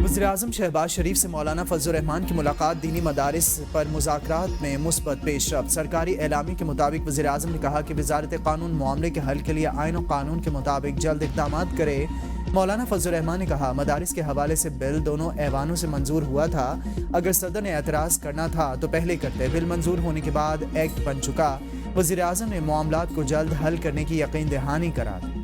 वज़ीर-ए-आज़म शहबाज शरीफ से मौलाना फजल रहमान की मुलाकात दीनी मदारिस पर मुज़ाकरात में मुस्बत पेशरफ्त। सरकारी एलामी के मुताबिक वज़ीर-ए-आज़म ने कहा कि वज़ारत कानून मामले के हल के लिए आईन और कानून के मुताबिक जल्द इक़दामात करे। मौलाना फजल रहमान ने कहा, मदारिस के हवाले से बिल दोनों ऐवानों से मंजूर हुआ था। अगर सदर ने एतराज़ करना था तो पहले करते। बिल मंजूर होने के बाद एक्ट बन चुका। वज़ीर-ए-आज़म ने मामलात को जल्द हल करने की यकीन दहानी करा दी।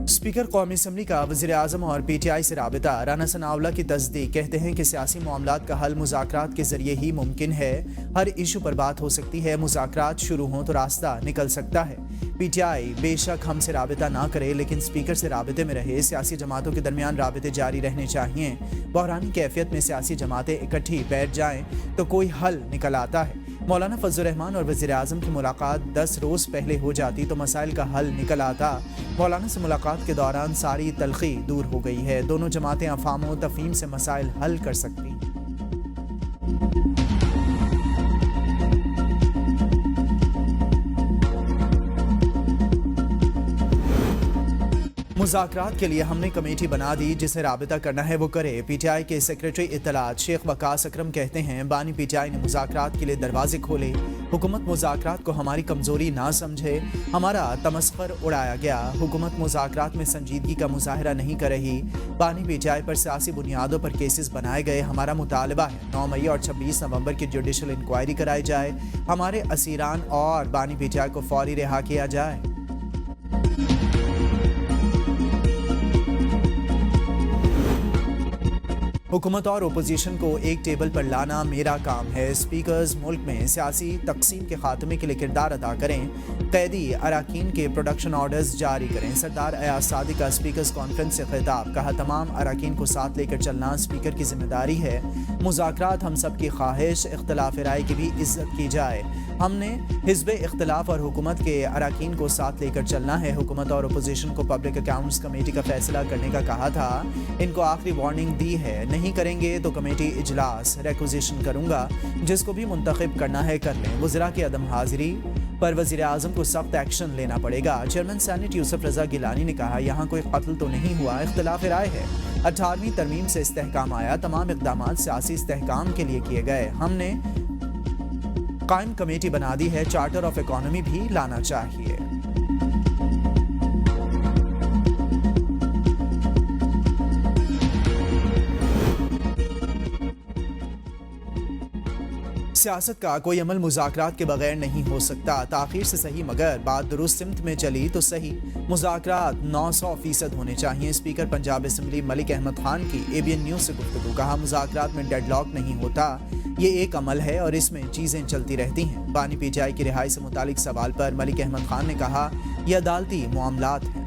स्पीकर कौमी असम्बली का वज़ीर-ए-आज़म और PTI से राबिता। राना सनाउल्लाह की तस्दीक, कहते हैं कि सियासी मामलात का हल मुज़ाकरात के ज़रिए ही मुमकिन है। हर इशू पर बात हो सकती है, मुज़ाकरात शुरू हों तो रास्ता निकल सकता है। PTI बेशक हमसे राबिता ना करे, लेकिन स्पीकर से राबिते में रहे। सियासी जमातों के दरमियान राबिते जारी रहने चाहिए। बहरानी कैफियत में सियासी जमातें इकट्ठी बैठ जाएं तो कोई हल निकल आता है। मौलाना फजल रहमान और वज़ीर-ए-आज़म की मुलाकात 10 रोज़ पहले हो जाती तो मसाइल का हल निकल आता। मौलाना से मुलाकात के दौरान सारी तलखी दूर हो गई है। दोनों जमातें अफ़ाम व तफ़हीम से मसाइल हल कर सकती। मुज़ाकरात के लिए हमने कमेटी बना दी, जिसे राबिता करना है वो करे। PTI के सेक्रेटरी इत्तलात शेख वकास अकरम कहते हैं, बानी PTI ने मुज़ाकरात के लिए दरवाजे खोले। हुकूमत मुज़ाकरात को हमारी कमज़ोरी ना समझे, हमारा तमस्खर उड़ाया गया। हुकूमत मुज़ाकरात में संजीदगी का मुज़ाहरा नहीं कर रही। बानी PTI पर सियासी बुनियादों पर केसेस बनाए गए। हमारा मुतालबा है 9 मई और 26 नवंबर की जुडिशल इंक्वायरी कराई जाए। हमारे असीरान और बानी PTI को फौरी रिहा किया जाए। हुकूमत और अपोजिशन को एक टेबल पर लाना मेरा काम है। स्पीकर्स मुल्क में सियासी तकसीम के खात्मे के लिए किरदार अदा करें। कैदी अराकीन के प्रोडक्शन ऑर्डर्स जारी करें। सरदार अयाज सादिक का स्पीकर्स कॉन्फ्रेंस से खिताब, कहा तमाम अराकीन को साथ लेकर चलना स्पीकर की जिम्मेदारी है। मुज़ाकरात हम सब की ख्वाहिश, इख्तलाफ राय की भी इज्जत की जाए। हमने हिज़्ब इख्तलाफ और हुकूमत के अराकीन को साथ लेकर चलना है। हुकूमत और अपोजिशन को पब्लिक अकाउंट्स कमेटी का फैसला करने का कहा था। इनको आखिरी वार्निंग दी है, नहीं करेंगे तो कमेटी इजलास रिक्विजिशन करूंगा। जिसको भी मुंतखब करना है कर लें। वज़रा की अदम हाजिरी पर वज़ीर-ए-आज़म को सख्त एक्शन लेना पड़ेगा। चेयरमैन सेनेट यूसुफ रज़ा गिलानी ने कहा, यहाँ कोई कत्ल तो नहीं हुआ, इख्तलाफ राय है। 18वीं तरमीम से इस्तेहकाम आया, तमाम इक़दामात सियासी इस्तेहकाम के लिए किए गए। हमने कायम कमेटी बना दी है, चार्टर ऑफ इकोनॉमी भी लाना चाहिए। सियासत का कोई अमल मुज़ाकरात के बगैर नहीं हो सकता। ताख़ीर से सही, मगर बात दुरुस्त सिमत में चली तो सही। मुज़ाकरात 900% होने चाहिए। स्पीकर पंजाब असम्बली मलिक अहमद खान की ABN न्यूज़ से गुफ्तगू, कहा मुज़ाकरात में डेडलॉक नहीं होता, ये एक अमल है और इसमें चीज़ें चलती रहती हैं। बानी PTI की रिहाई से मुतालिक सवाल पर मलिक अहमद खान ने कहा, यह अदालती मामलात हैं।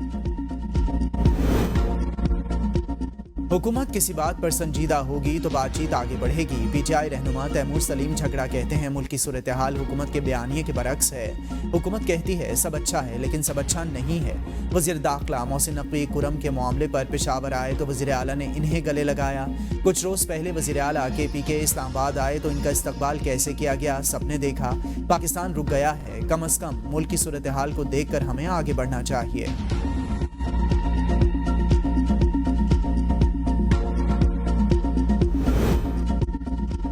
हुकूमत किसी बात पर संजीदा होगी तो बातचीत आगे बढ़ेगी। PTI रहनुमा तैमूर सलीम झगड़ा कहते हैं, मुल्क की सूरत हाल हुकूमत के बयानिए के बरक्स है। हुकूमत कहती है सब अच्छा है, लेकिन सब अच्छा नहीं है। वज़ीर दाखिला मोहसिन नकवी कुरम के मामले पर पेशावर आए तो वज़ीर आला ने इन्हें गले लगाया। कुछ रोज़ पहले वज़ीर आला KPK इस्लामाबाद आए तो इनका इस्तकबाल कैसे किया गया सबने देखा। पाकिस्तान रुक गया है। कम अज़ कम मुल्क की सूरत हाल को देख कर हमें आगे बढ़ना चाहिए।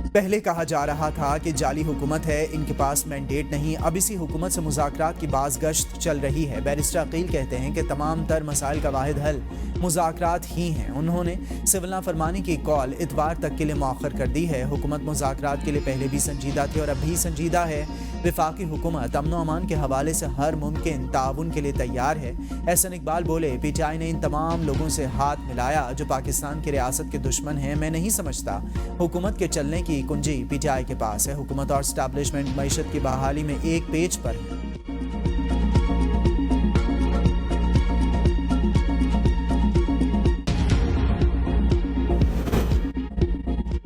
पहले कहा जा रहा था कि जाली हुकूमत है, इनके पास मैंडेट नहीं। अब इसी हुकूमत से मुज़ाकरात की बाज़ गश्त चल रही है। बैरिस्टर अकील कहते हैं कि तमाम तर मसाइल का वाहिद हल मुज़ाकरात ही हैं। उन्होंने सिविल नाफरमानी की कॉल इतवार तक के लिए मौखर कर दी है। हुकूमत मुज़ाकरात के लिए पहले भी संजीदा थी और अब भी संजीदा है। वफाकी हुकूमत अमन व अमान के हवाले से हर मुमकिन ताउन के लिए तैयार है। एहसन इकबाल बोले, PTI ने इन तमाम लोगों से हाथ मिलाया जो पाकिस्तान की रियासत के दुश्मन हैं। मैं नहीं समझता हुकूमत के चलने की कुंजी PTI के पास है। हुकूमत और एस्टैब्लिशमेंट मईशत की बहाली में एक पेज पर है।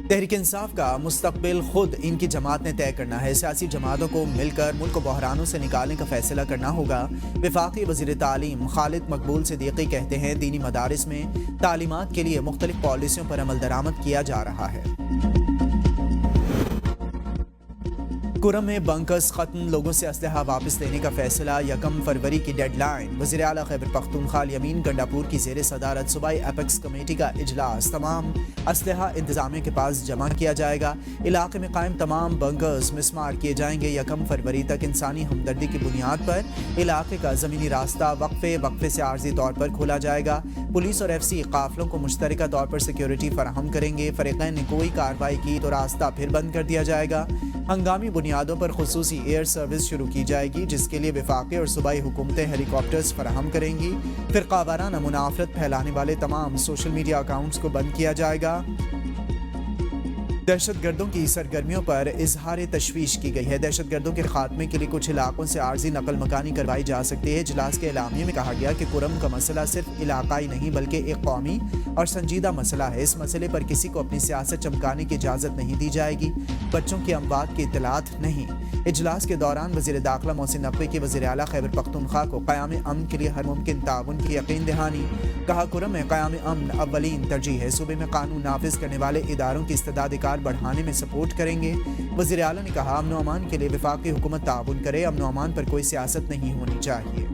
तहरीक इंसाफ का मुस्तकबिल खुद इनकी जमात ने तय करना है। सियासी जमातों को मिलकर मुल्क को बहरानों से निकालने का फैसला करना होगा। वफाकी वज़ीर तालीम खालिद मकबूल सिद्दीकी कहते हैं, दीनी मदारिस में तालीमात के लिए मुख्तलिफ पॉलिसियों पर अमल दरामद किया जा रहा है। कुरम में बंकर्स खत्म, लोगों से असलहा वापस लेने का फैसला, 1 फरवरी की डेडलाइन। वज़ीर आला खैबर पख्तूनख्वा यमीन गंडापुर की ज़ेर सदारत सूबाई एपेक्स कमेटी का इजलास तमाम असलहा इंतज़ामिया के पास जमा किया जाएगा। इलाके में कायम तमाम बंकर्स मिसमार किए जाएंगे। 1 फरवरी तक इंसानी हमदर्दी की बुनियाद पर इलाके का ज़मीनी रास्ता वक्फे से आर्जी तौर पर खोला जाएगा। पुलिस और FC काफिलों को मुश्तरका तौर पर सिक्योरिटी फराहम करेंगे। फरीक़ैन ने कोई कार्रवाई की तो रास्ता फिर बंद कर दिया जाएगा। हंगामी बुनियादों पर खुसूसी एयर सर्विस शुरू की जाएगी, जिसके लिए वफाकी और सूबाई हुकूमतें हेलीकॉप्टर्स फराहम करेंगी। फिरका वाराना मुनाफरत फैलाने वाले तमाम सोशल मीडिया अकाउंट्स को बंद किया जाएगा। दहशतगर्दों की सरगर्मियों पर इजहार तशवीश की गई है। दहशतगर्दों के खात्मे के लिए कुछ इलाकों से आर्जी नकल मकानी करवाई जा सकती है। इजलास के एलामिये में कहा गया कि कुरम का मसला सिर्फ इलाकाई नहीं बल्कि एक कौमी और संजीदा मसला है। इस मसले पर किसी को अपनी सियासत चमकाने की इजाज़त नहीं दी जाएगी। बच्चों की अमवात की इतलात नहीं। इजलास के दौरान वज़ीर दाखिला मोहसिन नकवी की वज़ीर आला खैबर पख्तूनख्वा को क़याम अमन के लिए हर मुमकिन ताउन की यकीन दहानी। कहा, कुरम में क़याम अमन अव्वलीन तरजीह है। सूबे में कानून नाफिज करने वाले इदारों की इस्तेदाद बढ़ाने में सपोर्ट करेंगे। वज़ीर आला ने कहा, अमन अमान के लिए वफाकी हुकूमत ताउन करे। अमन अमान पर कोई सियासत नहीं होनी चाहिए।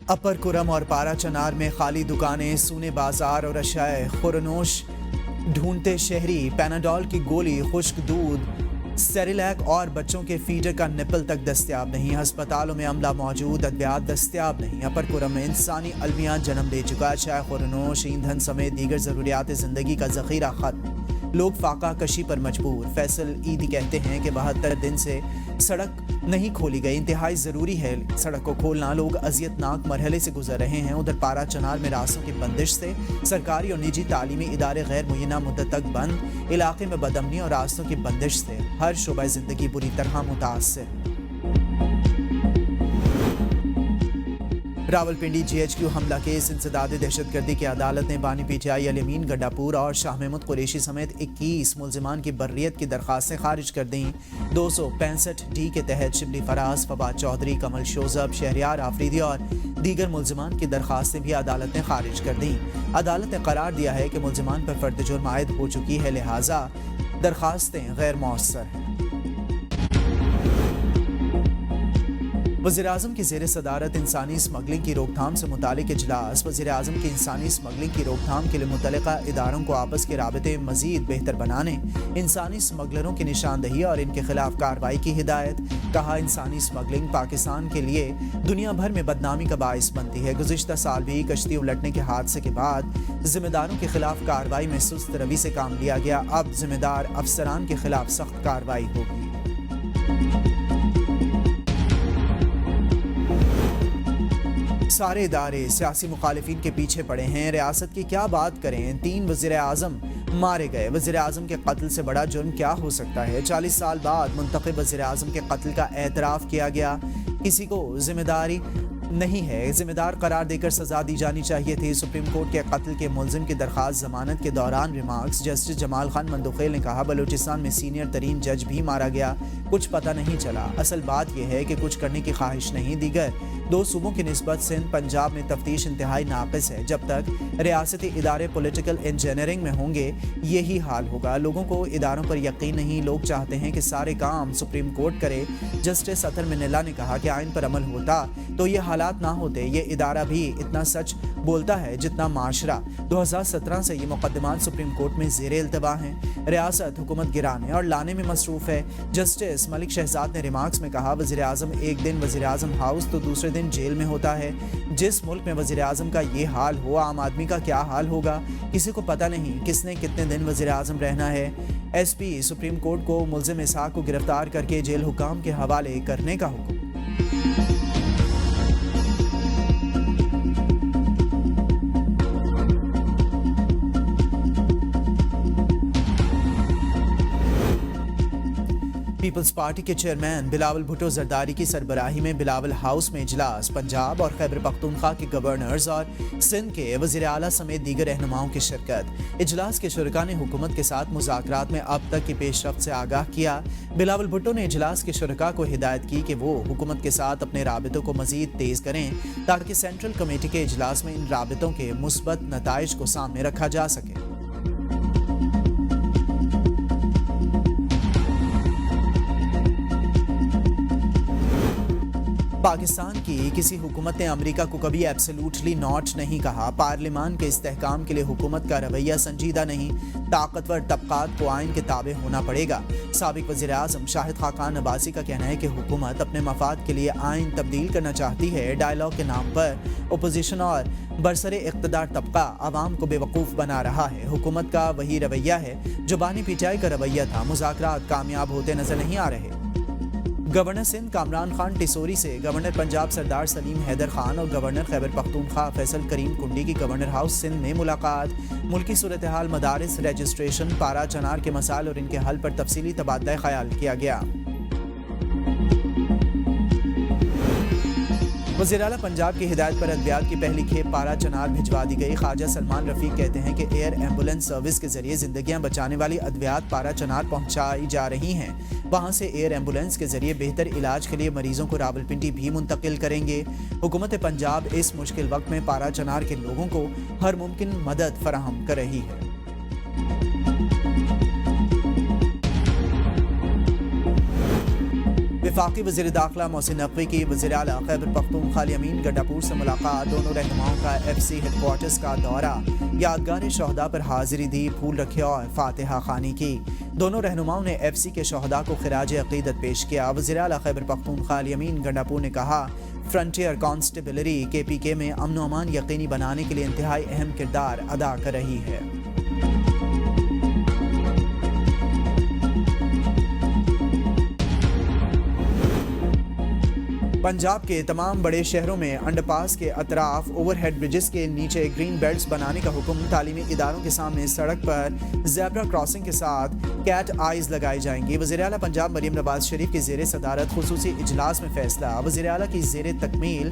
अपर कुरम और पारा चनार में खाली दुकानें, सूने बाजार और अशाए खुरनोश ढूंढते शहरी। पैनाडोल की गोली, खुश्क दूध, सेरिलैक और बच्चों के फीडर का निपल तक दस्तयाब नहीं। अस्पतालों में अमला मौजूद, अद्वियात दस्तयाब नहीं। अपर कुरम में इंसानी अलमिया जन्म ले चुका। अशाए खुरनोश, ईंधन समेत दीगर ज़रूरियात ज़िंदगी का ज़ख़ीरा ख़त्म। लोग फाका कशी पर मजबूर। फैसल ईदी कहते हैं कि 72 दिन से सड़क नहीं खोली गई। इंतहाई ज़रूरी है सड़क को खोलना। लोग अजियतनाक मरहले से गुजर रहे हैं। उधर पारा चनार में रास्तों की बंदिश से सरकारी और निजी तालीमी इदारे गैर मुय्यना मुद्दत तक बंद। इलाके में बदअमनी और रास्तों की बंदिश से हर शोबा ज़िंदगी बुरी तरह मुतासर। रावलपिंडी GHQ हमला केस, इंसदाद दहशतगर्दी की अदालत ने बानी PTI अल-यमीन गंडापुर और शाह महमूद कुरैशी समेत 21 मुल्जिमान की बर्रियत की दरखास्तें खारिज कर दी। 265D के तहत शिबली फराज, फवाद चौधरी, कमल शोजब, शहरियार आफरीदी और दीगर मुल्जिमान की दरखास्तें भी अदालत ने खारिज कर दी। अदालत ने करार दिया है कि मुल्जिमान पर फर्द जुर्म आयद हो चुकी है, लिहाजा दरखास्तें गैर मौसर हैं। वज़ीर-ए-आज़म की ज़ेर सदारत इंसानी स्मगलिंग की रोकथाम से मुतालिक इजलास। वज़ीर-ए-आज़म की इंसानी स्मगलिंग की रोकथाम के लिए मुतल्लिक़ा इदारों को आपस के राबते मज़ीद बेहतर बनाने, इंसानी स्मगलरों की निशानदही और इनके खिलाफ कार्रवाई की हिदायत। कहा, इंसानी स्मगलिंग पाकिस्तान के लिए दुनिया भर में बदनामी का बाइस बनती है। गुज़िश्ता साल भी कश्ती उलटने के हादसे के बाद जिम्मेदारों के खिलाफ कार्रवाई में सुस्त रवि से काम लिया गया। अब जिम्मेदार अफसरान के खिलाफ सख्त कार्रवाई होगी। सारे इदारे सियासी मुखालिफिन के पीछे पड़े हैं। रियासत की क्या बात करें, 3 वज़ीर-ए-आज़म मारे गए। वज़ीर-ए-आज़म के कत्ल से बड़ा जुर्म क्या हो सकता है। 40 साल बाद मुंतखब वज़ीर-ए-आज़म के कत्ल का एतराफ़ किया गया। किसी को जिम्मेदारी नहीं है, जिम्मेदार करार देकर सजा दी जानी चाहिए थी। सुप्रीम कोर्ट के कत्ल के मुलजिम की दरखास्त जमानत के दौरान रिमार्क्स। जस्टिस जमाल खान मंदुखेल ने कहा, बलूचिस्तान में सीनियर तरीन जज भी मारा गया, कुछ पता नहीं चला। असल बात यह है कि कुछ करने की ख्वाहिश नहीं। दीगर 2 सूबों की निस्बत सिंध पंजाब में तफ्तीश इंतहाई नाक़िस है। जब तक रियासती इदारे पॉलिटिकल इंजीनियरिंग में होंगे यही हाल होगा। लोगों को इदारों पर यकीन नहीं। लोग चाहते हैं कि सारे काम सुप्रीम कोर्ट करे। जस्टिस अतर मिनल्ला ने कहा कि आइन पर अमल होता तो ये हालात ना होते। ये इदारा भी इतना सच बोलता है जितना माशरा। 2017 से ये मुकदमात सुप्रीम कोर्ट में ज़ेरे इल्तवा हैं। रियासत हुकूमत गिराने और लाने में मसरूफ़ है। जस्टिस मलिक शहजाद ने रिमार्क्स में कहा, वज़ीर-ए-आज़म एक दिन वज़ीर-ए-आज़म हाउस तो दूसरे दिन जेल में होता है। जिस मुल्क में वज़ीर-ए-आज़म का ये हाल हो, आम आदमी का क्या हाल होगा, किसी को पता नहीं किसने कितने दिन वज़ीर-ए-आज़म रहना है। SP सुप्रीम कोर्ट को मुल्ज़िम इसहाक़ को गिरफ्तार करके जेल हुकाम के हवाले करने का हुक्म। पीपल्स पार्टी के चेयरमैन बिलावल भुट्टो जरदारी की सरबराही में बिलावल हाउस में इजलास, पंजाब और खैबर पख्तूनख्वा के गवर्नर्स और सिंध के वज़ीर आला समेत दीगर रहनुमाओं की शिरकत। इजलास के शुरका ने हुकूमत के साथ मुज़ाकरात में अब तक की पेशरफ्त से आगाह किया। बिलावल भुट्टो ने इजलास के शुरका को हिदायत की कि वो हुकूमत के साथ अपने राबितों को मज़ीद तेज़ करें ताकि सेंट्रल कमेटी के इजलास में इन राबितों के मुस्बत नताइज को सामने रखा जा सके। पाकिस्तान की किसी हुकूमत ने अमेरिका को कभी एब्सोल्युटली नॉट नहीं कहा। पार्लियामान के इस्तेहकाम के लिए हुकूमत का रवैया संजीदा नहीं, ताकतवर तबकात को आइन के ताबे होना पड़ेगा। साबिक वज़ीर आज़म शाहिद खाकान अब्बासी का कहना है कि हुकूमत अपने मफाद के लिए आइन तब्दील करना चाहती है। डायलॉग के नाम पर अपोजिशन और बरसरे इक़्तिदार तबका आवाम को बेवकूफ़ बना रहा है। हुकूमत का वही रवैया है जो बानी पीटाई का रवैया था। मुज़ाकरात कामयाब होते नजर नहीं आ रहे। गवर्नर सिंध कामरान खान टिसोरी से गवर्नर पंजाब सरदार सलीम हैदर खान और गवर्नर खैबर पख्तूनख्वा फैसल करीम कुंडी की गवर्नर हाउस सिंध में मुलाकात। मुल्की सूरत हाल, मदारिस, रजिस्ट्रेशन, पारा चनार के मसाइल और इनके हल पर तफसीली तबादला ख्याल किया गया। वज़ीर आला पंजाब की हिदायत पर अद्वियात की पहली खेप पारा चनार भिजवा दी गई। ख्वाजा सलमान रफ़ीक कहते हैं कि एयर एम्बुलेंस सर्विस के जरिए जिंदगियां बचाने वाली अद्वियात पारा चनार पहुंचाई जा रही हैं। वहां से एयर एम्बुलेंस के जरिए बेहतर इलाज के लिए मरीजों को रावलपिंडी भी मुंतकिल करेंगे। हुकूमत पंजाब इस मुश्किल वक्त में पारा चनार के लोगों को हर मुमकिन मदद फराहम कर रही है। वफाकी वज़ीर दाखिला मोहसिन नकवी की वज़ीर आला खैबर पख्तूनख्वा अमीन गड्डापुर से मुलाकात। दोनों रहनुमाओं का FC हेडक्वार्टर्स का दौरा, यादगार शहदा पर हाजिरी दी, फूल रखे और फातिहा खानी की। दोनों रहनुमाओं ने FC के शहदा को खिराज अकीदत पेश किया। वज़ीर आला खैबर पख्तूनख्वा अमीन गड्डापुर ने कहा, फ्रंटियर कॉन्स्टेबलरी KPK में अमन व अमान यकीनी बनाने के लिए इंतहाई अहम किरदार अदा कर रही है। पंजाब के तमाम बड़े शहरों में अंडरपास के अतराफ ओवरहेड ब्रिजेस के नीचे ग्रीन बेल्ट्स बनाने का हुक्म। तालीमी इदारों के सामने सड़क पर ज़ेब्रा क्रॉसिंग के साथ कैट आइज लगाई जाएंगी। वज़ीर आला पंजाब मरियम नवाज शरीफ की ज़ेर सदारत खुसूसी इजलास में फैसला। वज़ीर आला की ज़ेर तकमील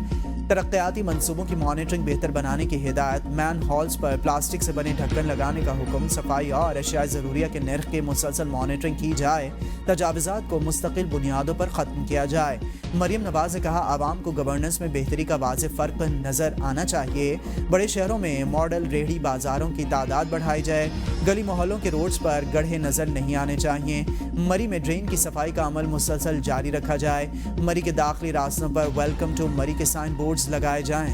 तरक्याती मंसूबों की मॉनिटरिंग बेहतर बनाने की हिदायत। मैन हॉल्स पर प्लास्टिक से बने ढक्कन लगाने का हुक्म। सफाई और अशिया ज़रूरिया के नर्ख की मुसलसल मॉनिटरिंग की जाए। तजावुज़ात को मुस्तकिल बुनियादों पर ख़त्म किया जाए। मरियम नवाज ने कहा, आवाम को गवर्नेंस में बेहतरी का वाज़ेह फ़र्क नज़र आना चाहिए। बड़े शहरों में मॉडल रेहड़ी बाज़ारों की तादाद बढ़ाई जाए। गली मोहल्लों के रोड्स पर गड्ढे नज़र नहीं आने चाहिए। मरी में ड्रेन की सफाई का अमल मुसलसल जारी रखा जाए। मरी के दाखिली रास्तों पर वेलकम टू मरी के साइन बोर्ड्स लगाए जाएं।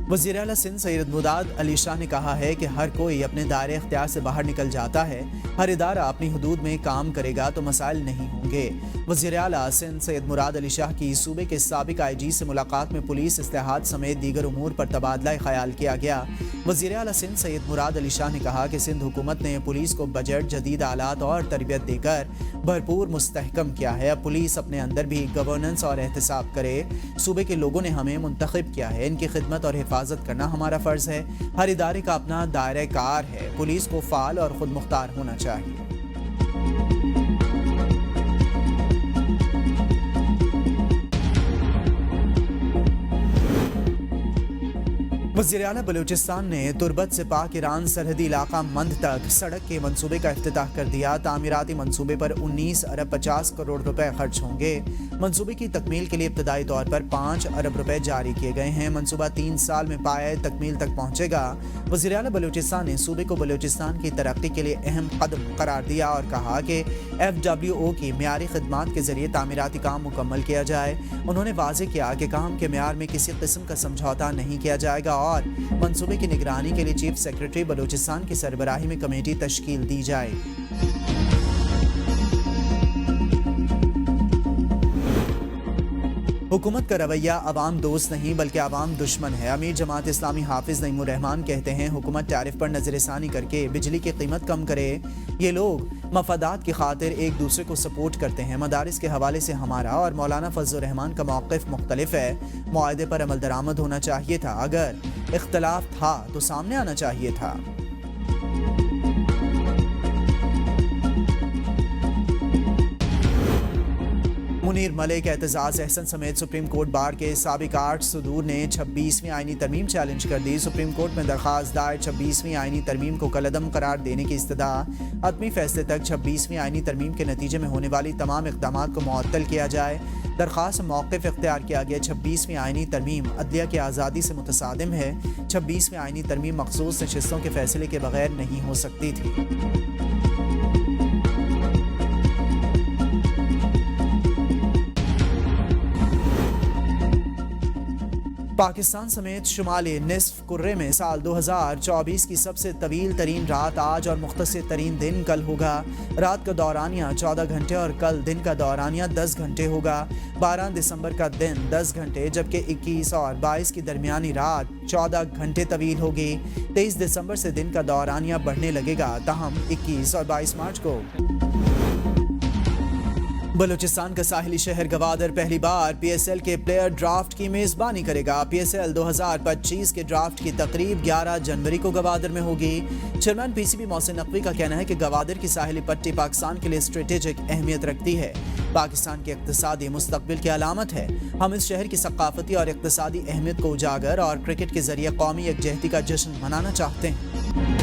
वज़ीर आला सिंध सैयद मुराद अली शाह ने कहा है कि हर कोई अपने दायरे इख्तियार से बाहर निकल जाता है। हर इदारा अपनी हदूद में काम करेगा तो मसाइल नहीं होंगे। वज़ीर आला सिंध सैयद मुराद अली शाह की सूबे के साबिक IG से मुलाकात में पुलिस इस्तेहाद समेत दीगर उमूर पर तबादला ख्याल किया गया। वज़ीर आला सिंध सैयद मुराद अली शाह ने कहा कि सिंध हुकूमत ने पुलिस को बजट, जदीद आलात और तरबियत देकर भरपूर मुस्तहकम किया है। अब पुलिस अपने अंदर भी गवर्नेंस और एहतसाब करे। सूबे के लोगों ने हमें मुंतखब किया है, इनकी खिदमत और हिफाजत करना हमारा फ़र्ज़ है। हर इदारे का अपना दायरा कार है। पुलिस को फ़ाल और खुद मुख्तार होना चाहिए। वज़ीर आला बलूचिस्तान ने तुर्बत से पाक ईरान सरहदी इलाका मंद तक सड़क के मंसूबे का इफ्तिताह कर दिया। तामीराती मंसूबे पर 19 अरब 50 करोड़ रुपए खर्च होंगे। मंसूबे की तकमील के लिए इब्तदाई तौर पर 5 अरब रुपए जारी किए गए हैं। मंसूबा 3 साल में पाए तकमील तक पहुंचेगा। वज़ीर आला बलूचिस्तान ने सूबे को बलूचिस्तान की तरक्की के लिए अहम कदम करार दिया और कहा कि FWO की मियारी खिदमात के जरिए तामीराती काम मुकम्मल किया जाए। उन्होंने वाज़ेह किया कि काम के मियार में किसी किस्म का समझौता नहीं किया जाएगा और मंसूबे की निगरानी के लिए चीफ सेक्रेटरी बलूचिस्तान की सरबराही में कमेटी तश्कील दी जाए। हुकूमत का रवैया अवाम दोस्त नहीं बल्कि अवाम दुश्मन है। अमीर जमात इस्लामी हाफिज नईमुर रहमान कहते हैं, हुकूमत टैरिफ पर नजरसानी करके बिजली की कीमत कम करे। ये लोग मफादात की खातिर एक दूसरे को सपोर्ट करते हैं। मदारिस के हवाले से हमारा और मौलाना फजल रहमान का मौक़िफ़ मुख्तलिफ है। मुआहदे पर अमल दरामद होना चाहिए था। अगर इख्तलाफ था तो सामने आना चाहिए था। منیر ملک، اعتزاز احسن سمیت سپریم کورٹ بار کے سابق 8 صدور نے 26ویں آئینی ترمیم چیلنج کر دی۔ سپریم کورٹ میں درخواست دائر 26ویں آئینی ترمیم کو کالعدم قرار دینے کی استدعا۔ حتمی فیصلے تک 26ویں آئینی ترمیم کے نتیجے میں ہونے والی تمام اقدامات کو معطل کیا جائے۔ درخواست موقف اختیار کیا گیا۔ 26ویں آئینی ترمیم عدلیہ کی آزادی سے متصادم ہے۔ 26ویں آئینی ترمیم مخصوص نشستوں کے فیصلے کے بغیر نہیں ہو سکتی تھی۔ پاکستان سمیت شمالی نصف کرے میں سال 2024 کی سب سے طویل ترین رات آج اور مختصر ترین دن کل ہوگا۔ رات کا دورانیہ 14 گھنٹے اور کل دن کا دورانیہ 10 گھنٹے ہوگا۔ 12 دسمبر کا دن 10 گھنٹے جبکہ 21 اور 22 کی درمیانی رات 14 گھنٹے طویل ہوگی۔ 23 دسمبر سے دن کا دورانیہ بڑھنے لگے گا، تاہم 21 اور 22 مارچ کو بلوچستان کا ساحلی شہر گوادر پہلی بار پی ایس ایل کے پلیئر ڈرافٹ کی میزبانی کرے گا۔ پی ایس ایل 2025 کے ڈرافٹ کی تقریب 11 جنوری کو گوادر میں ہوگی۔ Chairman P C B Mohsin Naqvi کا کہنا ہے کہ گوادر کی ساحلی پٹی پاکستان کے لیے اسٹریٹجک اہمیت رکھتی ہے، پاکستان کے اقتصادی مستقبل کی علامت ہے۔ ہم اس شہر کی ثقافتی اور اقتصادی اہمیت کو اجاگر اور کرکٹ کے ذریعے قومی یکجہتی کا جشن منانا چاہتے ہیں۔